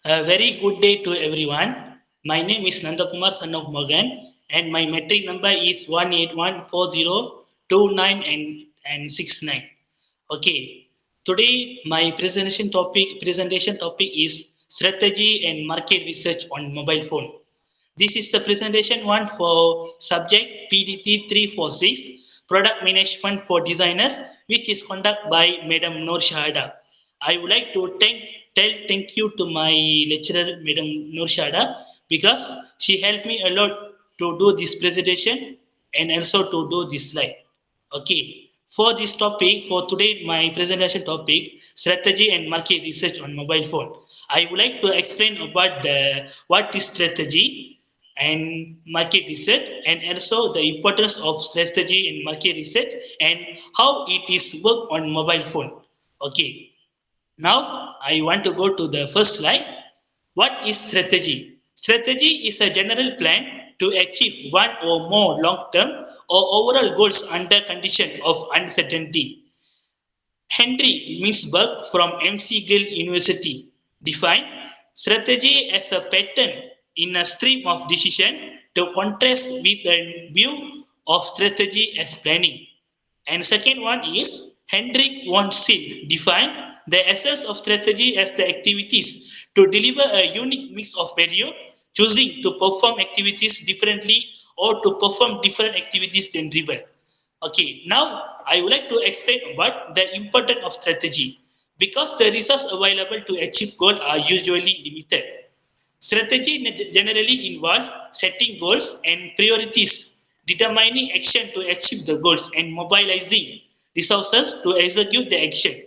A very good day to everyone. My name is Nandakumar, son of Morgan, and my metric number is 1814029 and 69. Okay, today my presentation topic is strategy and market research on mobile phone. This is the presentation one for subject PDT 346 Product Management for Designers, which is conducted by Madam Noor Shahada. I would like to tell thank you to my lecturer, Madam Noor Shahada, because she helped me a lot to do this presentation and also to do this slide. Okay, for this topic, for today, my presentation topic, strategy and market research on mobile phone. I would like to explain about the what is strategy and market research, and also the importance of strategy and market research and how it is work on mobile phone. Okay, now I want to go to the first slide. What is strategy? Strategy is a general plan to achieve one or more long-term or overall goals under condition of uncertainty. Henry Mintzberg from McGill University defined strategy as a pattern in a stream of decision to contrast with a view of strategy as planning. And second one is Hendrik von Sil defined the essence of strategy as the activities to deliver a unique mix of value, choosing to perform activities differently or to perform different activities than driven. Okay, now I would like to explain about the importance of strategy because the resources available to achieve goal are usually limited. Strategy generally involves setting goals and priorities, determining action to achieve the goals, and mobilizing resources to execute the action.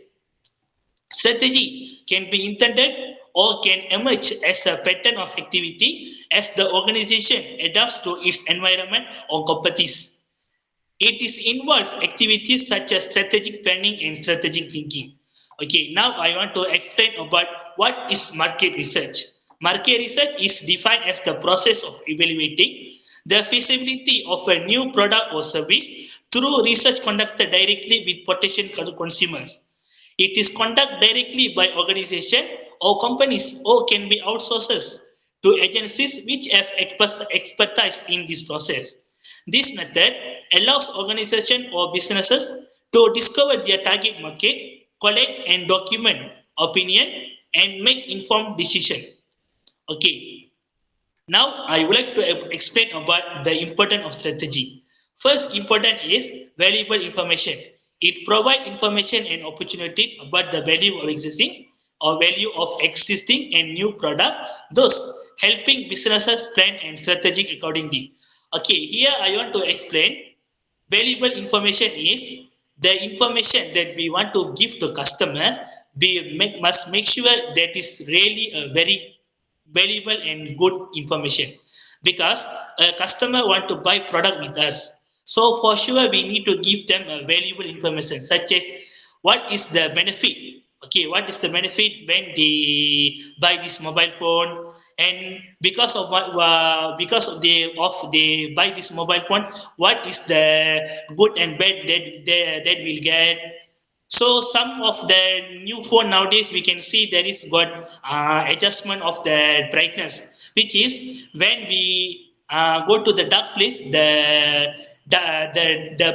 Strategy can be intended or can emerge as a pattern of activity as the organization adapts to its environment or competition. It is involved activities such as strategic planning and strategic thinking. Okay, now I want to explain about what is market research. Market research is defined as the process of evaluating the feasibility of a new product or service through research conducted directly with potential consumers. It is conducted directly by organizations or companies or can be outsourced to agencies which have expertise in this process. This method allows organizations or businesses to discover their target market, collect and document opinion, and make informed decision. Okay, now I would like to explain about the importance of strategy. First important is valuable information. It provides information and opportunity about the value of existing or value of existing and new product, thus helping businesses plan and strategic accordingly. Okay, here I want to explain valuable information is the information that we want to give to customer. Must make sure that is really a very valuable and good information because a customer want to buy product with us, so for sure we need to give them a valuable information such as what is the benefit. Okay, what is the benefit when they buy this mobile phone, and because of what they buy this mobile phone, what is the good and bad that will get. So some of the new phone nowadays we can see there is got adjustment of the brightness, which is when we go to the dark place, the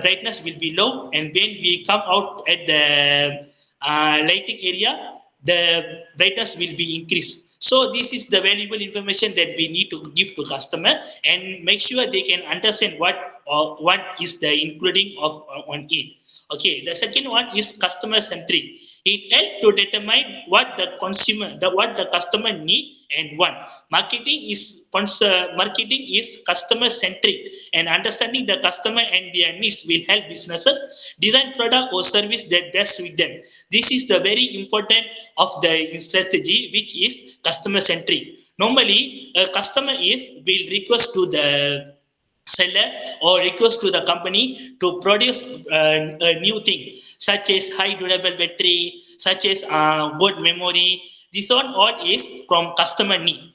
brightness will be low, and when we come out at the lighting area, the brightness will be increased. So this is the valuable information that we need to give to customer and make sure they can understand what is the including of on it. Okay, the second one is customer centric. It helps to determine what the customer need and want. Marketing is customer centric, and understanding the customer and their needs will help businesses design product or service that best suit them. This is the very important of the strategy, which is customer centric. Normally, a customer will request to the seller or request to the company to produce a new thing such as high durable battery, such as good memory. This one all is from customer need.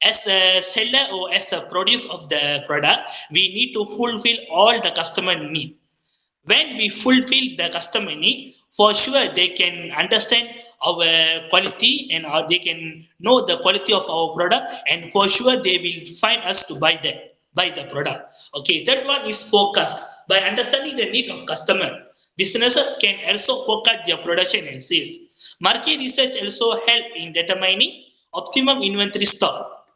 As a seller or as a producer of the product, we need to fulfill all the customer need. When we fulfill the customer need, for sure they can understand our quality, and they can know the quality of our product, and for sure they will find us to buy the product. Okay, third one is forecast. By understanding the need of customer, businesses can also forecast their production and sales. Market research also help in determining optimum inventory stock.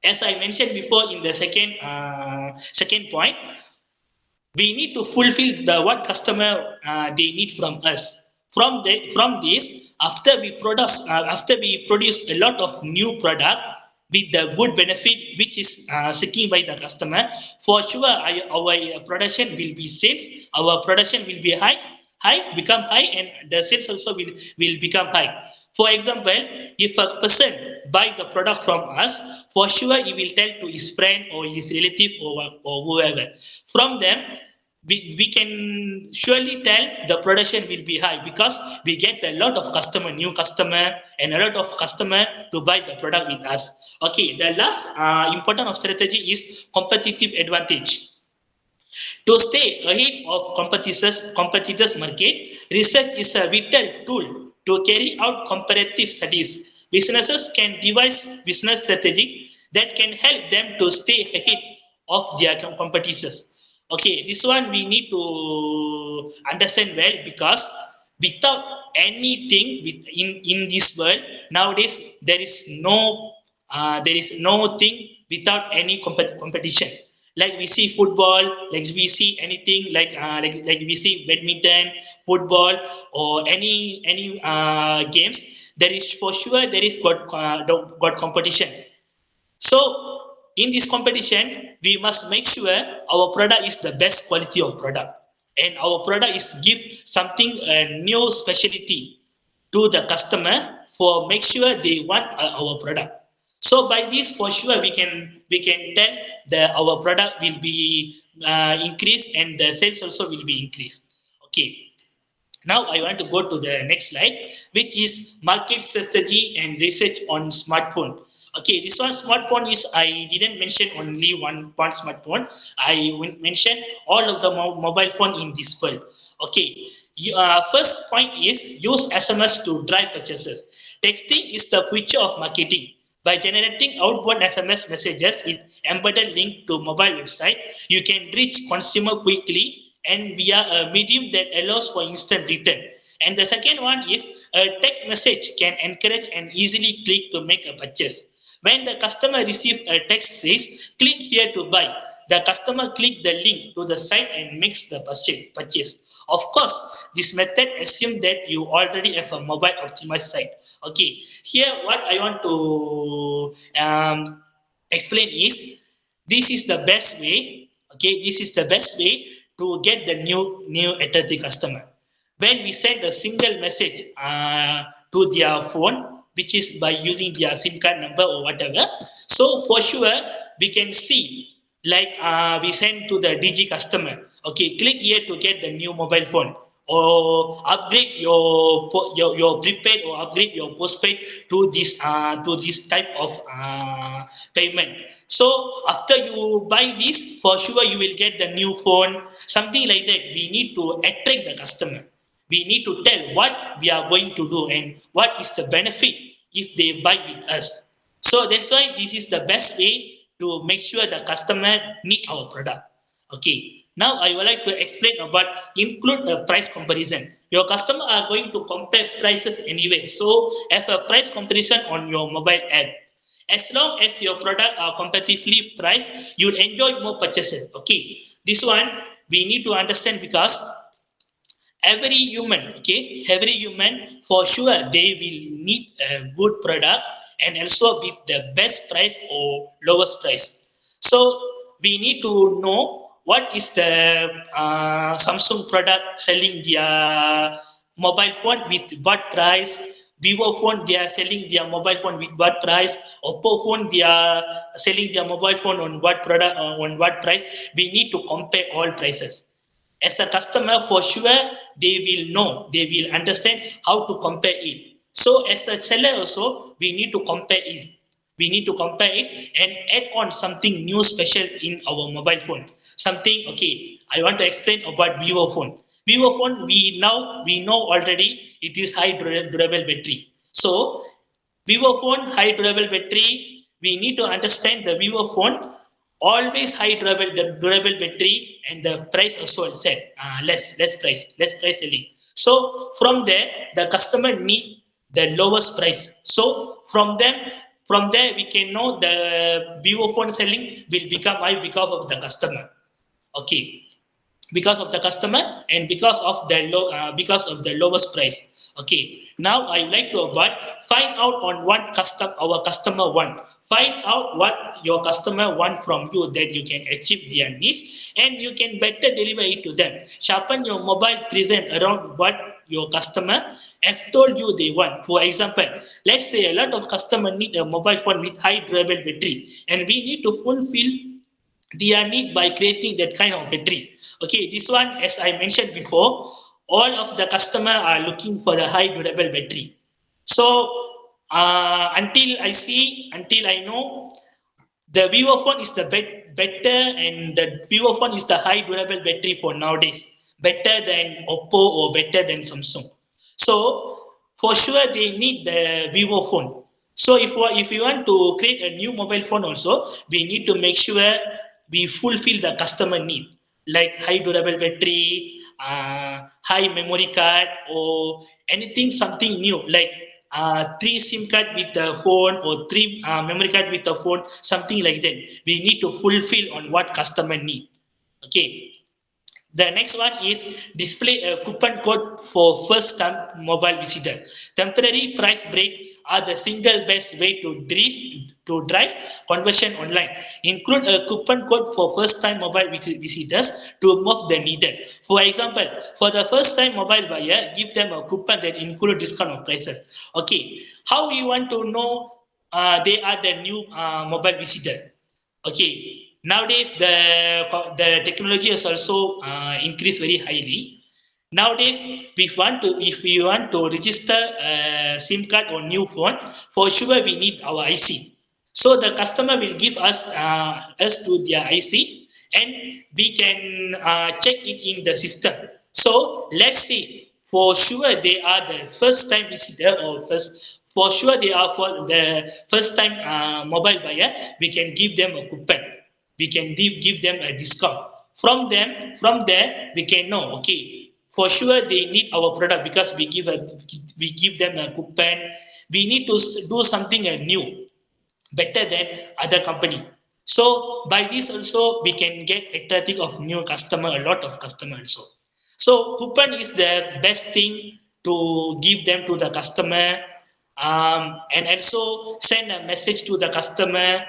As I mentioned before in the second point, we need to fulfill the what customer they need from us. From this, after we produce a lot of new product with the good benefit which is seeking by the customer, for sure our production will be sales. Our production will be become high, and the sales also will become high. For example, if a person buy the product from us, for sure he will tell to his friend or his relative or whoever. From them, we can surely tell the production will be high because we get a lot of new customer, and a lot of customer to buy the product with us. Okay, the last important of strategy is competitive advantage. To stay ahead of competitors market, research is a vital tool to carry out comparative studies. Businesses can devise business strategy that can help them to stay ahead of their competitors. Okay, this one we need to understand well, because without anything in this world nowadays, there is no thing without any competition. Like we see football, like we see anything like we see badminton, football, or any games. There is for sure there is got competition. So in this competition, we must make sure our product is the best quality of product, and our product is give something a new specialty to the customer for make sure they want our product. So by this, for sure, we can tell that our product will be increased, and the sales also will be increased. Okay. Now I want to go to the next slide, which is market strategy and research on smartphone. Okay, this one smartphone is, I didn't mention only one smartphone. I mentioned all of the mobile phone in this world. Okay, first point is use SMS to drive purchases. Texting is the future of marketing. By generating outbound SMS messages with embedded link to mobile website, you can reach consumer quickly and via a medium that allows for instant return. And the second one is a text message can encourage and easily click to make a purchase. When the customer receives a text says, click here to buy, the customer click the link to the site and makes the purchase. Of course, this method assumes that you already have a mobile optimized site. Okay, here what I want to explain is this is the best way. Okay, this is the best way to get the new attractive customer. When we send a single message to their phone, which is by using their SIM card number or whatever, so for sure we can see, like we send to the DG customer. Okay, click here to get the new mobile phone, or upgrade your prepaid or upgrade your postpaid to this type of payment. So after you buy this, for sure you will get the new phone, something like that. We need to attract the customer. We need to tell what we are going to do and what is the benefit if they buy with us. So that's why this is the best way to make sure the customer need our product. Okay. Now I would like to explain about include a price comparison. Your customer are going to compare prices anyway. So have a price comparison on your mobile app. As long as your product are competitively priced, you'll enjoy more purchases. Okay. This one we need to understand, because every human for sure they will need a good product, and also with the best price or lowest price. So we need to know what is the Samsung product selling their mobile phone with what price. Vivo phone they are selling their mobile phone with what price. Oppo phone they are selling their mobile phone on what product, on what price. We need to compare all prices. As a customer, for sure they will know, they will understand how to compare it. So as a seller also, we need to compare it. We need to compare it and add on something new special in our mobile phone. Something, okay, I want to explain about Vivo phone. Vivo phone, we know already it is high durable battery. So Vivo phone high durable battery. We need to understand the Vivo phone always high durable battery, and the price also set less price selling. So from there the customer need the lowest price. So from there we can know the Vivo phone selling will become high because of the customer. Okay, because of the customer and because of the lowest price. Okay, now I would like to avoid find out on what our customer want. Find out what your customer want from you, that you can achieve their needs and you can better deliver it to them. Sharpen your mobile present around what your customer have told you they want. For example, let's say a lot of customer need a mobile phone with high durable battery, and we need to fulfill their need by creating that kind of battery. Okay, this one, as I mentioned before, all of the customer are looking for the high durable battery. So until I know the Vivo phone is the better, and the Vivo phone is the high durable battery for nowadays, better than Oppo or better than Samsung. So for sure they need the Vivo phone. So if we want to create a new mobile phone also, we need to make sure we fulfill the customer need, like high durable battery, high memory card, or anything something new like three SIM card with the phone, or three memory card with the phone, something like that. We need to fulfill on what customer need. Okay. The next one is display a coupon code for first time mobile visitor. Temporary price break are the single best way to drive conversion online. Include a coupon code for first time mobile visitors to move the needle. For example, for the first time mobile buyer, give them a coupon that include discount of prices. Okay, how you want to know they are the new mobile visitor? Okay, nowadays the technology has also increased very highly. Nowadays, if we want to register a SIM card or new phone, for sure we need our IC. So the customer will give us to their IC, and we can check it in the system. So let's see, for sure they are the first time visitor, or first for sure they are for the first time mobile buyer. We can give them a coupon, we can give them a discount. From there we can know, okay, for sure they need our product because we give them a coupon. We need to do something new, better than other company. So by this also we can get attracting of new customer, a lot of customer also. So coupon is the best thing to give them to the customer, and also send a message to the customer.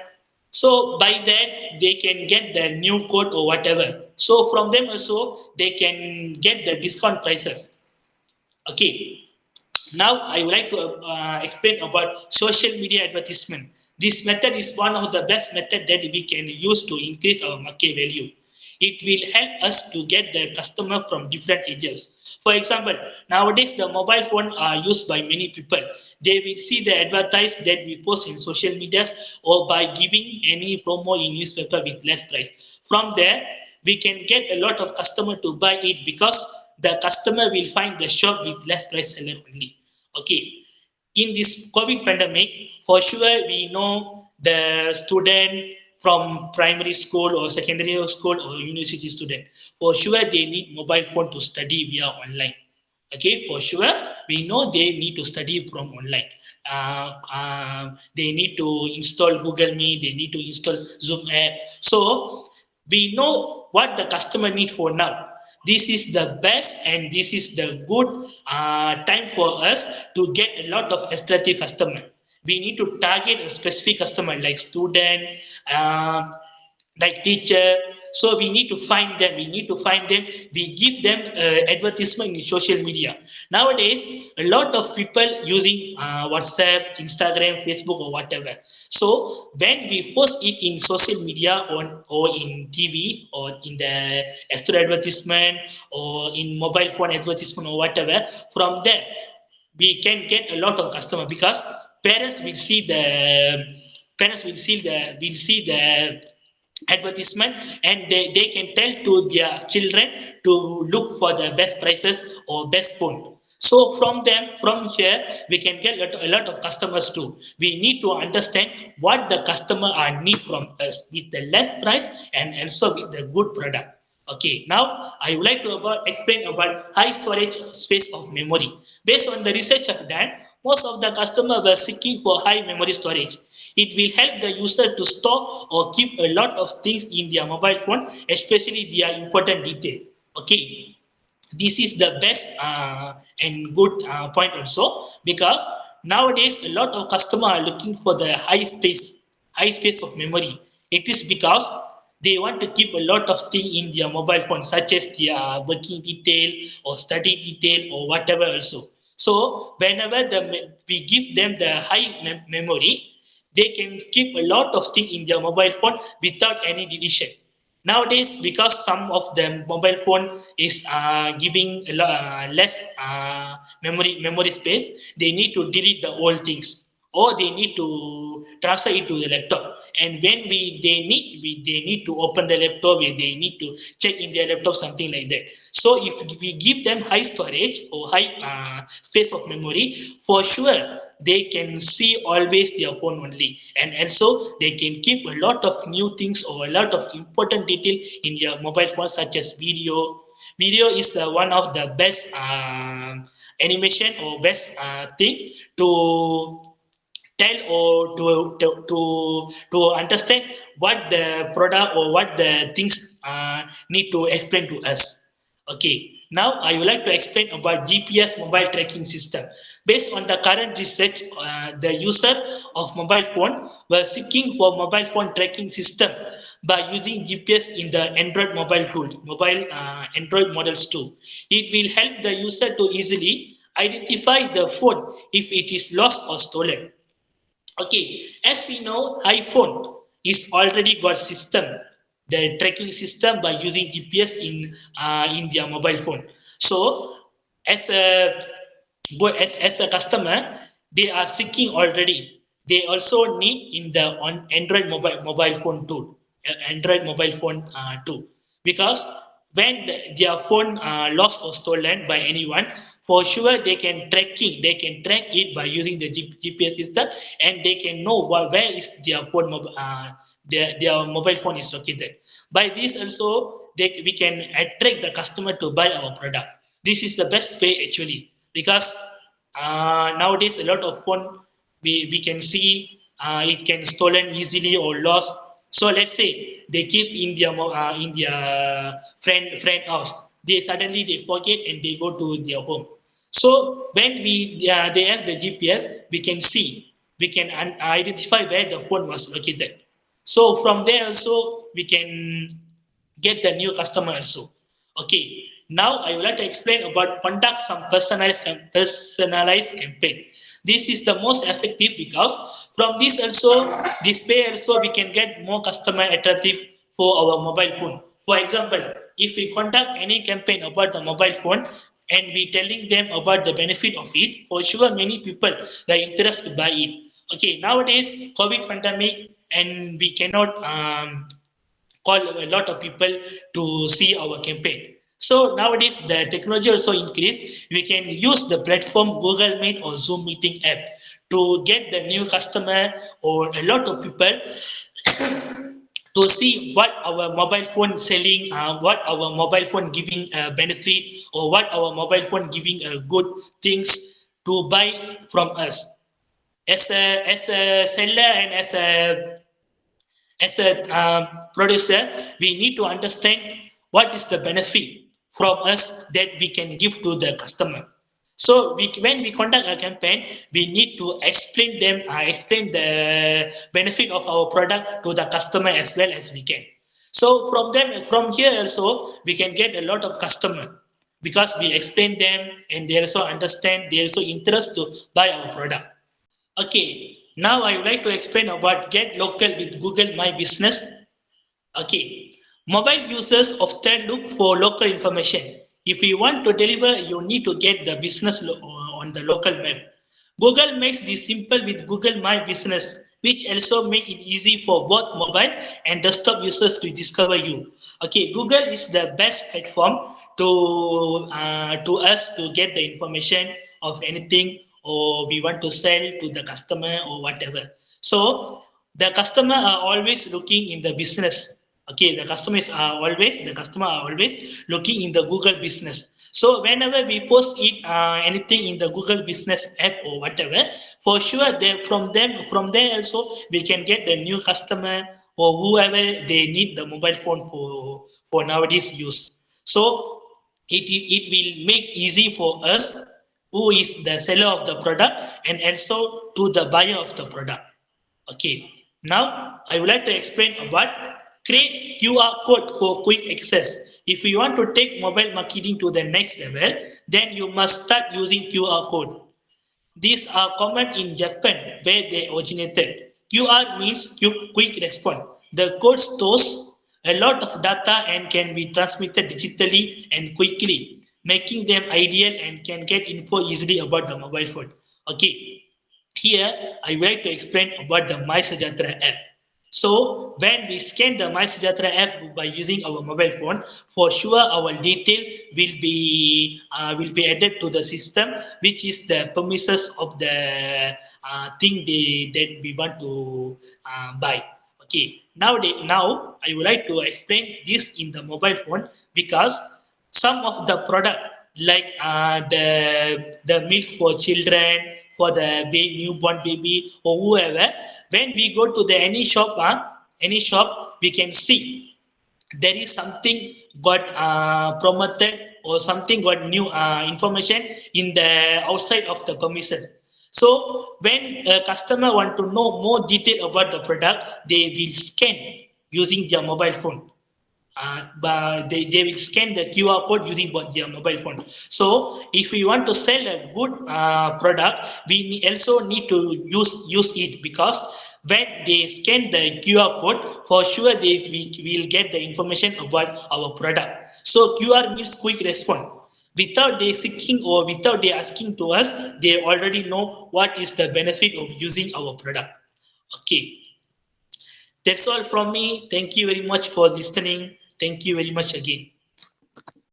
So by that they can get the new code or whatever. So from them also they can get the discount prices. Okay. Now I would like to explain about social media advertisement. This method is one of the best method that we can use to increase our market value. It will help us to get the customer from different ages. For example, nowadays the mobile phone are used by many people. They will see the advertise that we post in social medias, or by giving any promo in newspaper with less price. From there, we can get a lot of customer to buy it because the customer will find the shop with less price seller only. Okay, in this COVID pandemic, for sure we know the student from primary school or secondary school or university student, for sure they need mobile phone to study via online. Okay, for sure we know they need to study from online. They need to install Google Meet, they need to install Zoom app. So we know what the customer need for now. This is the best and this is the good time for us to get a lot of attractive customer. We need to target a specific customer like student, uh, like teacher. So we need to find them, we give them advertisement in social media. Nowadays a lot of people using WhatsApp, Instagram, Facebook, or whatever. So when we post it in social media, or in TV, or in the extra advertisement, or in mobile phone advertisement, or whatever, from there we can get a lot of customer because parents will see the will see the advertisement, and they can tell to their children to look for the best prices or best phone. So from here, we can get a lot of customers too. We need to understand what the customer are need from us with the less price and also with the good product. Okay, now I would like to explain about high storage space of memory. Based on the research I've done, most of the customers were seeking for high memory storage. It will help the user to store or keep a lot of things in their mobile phone, especially their important detail. Okay, this is the best and good point also, because nowadays a lot of customers are looking for the high space of memory. It is because they want to keep a lot of things in their mobile phone, such as their working detail or study detail or whatever also. So whenever we give them the high memory, they can keep a lot of things in their mobile phone without any deletion. Nowadays, because some of the mobile phone is giving less memory space, they need to delete the old things or they need to transfer it to the laptop. And when they need to open the laptop, they need to check in their laptop, something like that. So if we give them high storage or high space of memory, for sure they can see always their phone only, and also they can keep a lot of new things or a lot of important detail in your mobile phone, such as video is the one of the best animation or best thing to tell or to understand what the product or what the things need to explain to us. Okay, now I would like to explain about GPS mobile tracking system. Based on the current research, the user of mobile phone were seeking for mobile phone tracking system by using GPS in the Android mobile tool, mobile Android models too. It will help the user to easily identify the phone if it is lost or stolen. Okay, as we know, iPhone is already got system, the tracking system by using GPS in their mobile phone. So, as a as a customer, they are seeking already. They also need in the on Android mobile phone too, Android mobile phone too, because when their phone lost or stolen by anyone, for sure they can track it by using the GPS system, and they can know where is their phone their mobile phone is located. By this also, we can attract the customer to buy our product. This is the best way actually, because nowadays a lot of phone we can see it can stolen easily or lost. So let's say they keep in their friend house. They suddenly they forget and they go to their home. So when they have the GPS, we can identify where the phone was located. So from there also we can get the new customer also. Okay, now I would like to explain about conduct some personalized campaign. This is the most effective because from this way also we can get more customer attractive for our mobile phone. For example, if we conduct any campaign about the mobile phone and we telling them about the benefit of it, for sure many people are interested to buy it. Okay, nowadays COVID pandemic and we cannot call a lot of people to see our campaign. So nowadays the technology also increased. We can use the platform Google Meet or Zoom meeting app to get the new customer or a lot of people to see what our mobile phone selling, what our mobile phone giving benefit, or what our mobile phone giving good things to buy from us. As a seller and as a producer, we need to understand what is the benefit from us that we can give to the customer. So when we conduct a campaign, we need to explain the benefit of our product to the customer as well as we can. So from here also, we can get a lot of customer because we explain them and they also understand, they also interest to buy our product. Okay, now I would like to explain about Get Local with Google My Business. Okay, mobile users often look for local information. If you want to deliver, you need to get the business on the local map. Google makes this simple with Google My Business, which also make it easy for both mobile and desktop users to discover you. Okay, Google is the best platform to us to get the information of anything, or we want to sell to the customer or whatever. So the customer are always looking in the business. Okay, the customer are always looking in the Google business. So whenever we post it anything in the Google business app or whatever, for sure they from there also we can get the new customer or whoever they need the mobile phone for nowadays use. So it will make easy for us who is the seller of the product and also to the buyer of the product. Okay, now I would like to explain about create QR code for quick access. If you want to take mobile marketing to the next level, then you must start using QR code. These are common in Japan where they originated. QR means quick response. The code stores a lot of data and can be transmitted digitally and quickly, making them ideal and can get info easily about the mobile phone. Okay, here I would like to explain about the My Sejahtera app. So when we scan the My Sejahtera app by using our mobile phone, for sure our detail will be added to the system, which is the premises of the thing that we want to buy. Okay, now I would like to explain this in the mobile phone because some of the product like the milk for children, for the newborn baby or whoever, when we go to the any shop we can see there is something got promoted or something got new information in the outside of the permission. So when a customer want to know more detail about the product, they will scan using their mobile phone. But they will scan the QR code using their mobile phone. So if we want to sell a good product, we also need to use it because when they scan the QR code, for sure we will get the information about our product. So QR means quick response. Without they seeking or without they asking to us, they already know what is the benefit of using our product. Okay, that's all from me. Thank you very much for listening. Thank you very much again.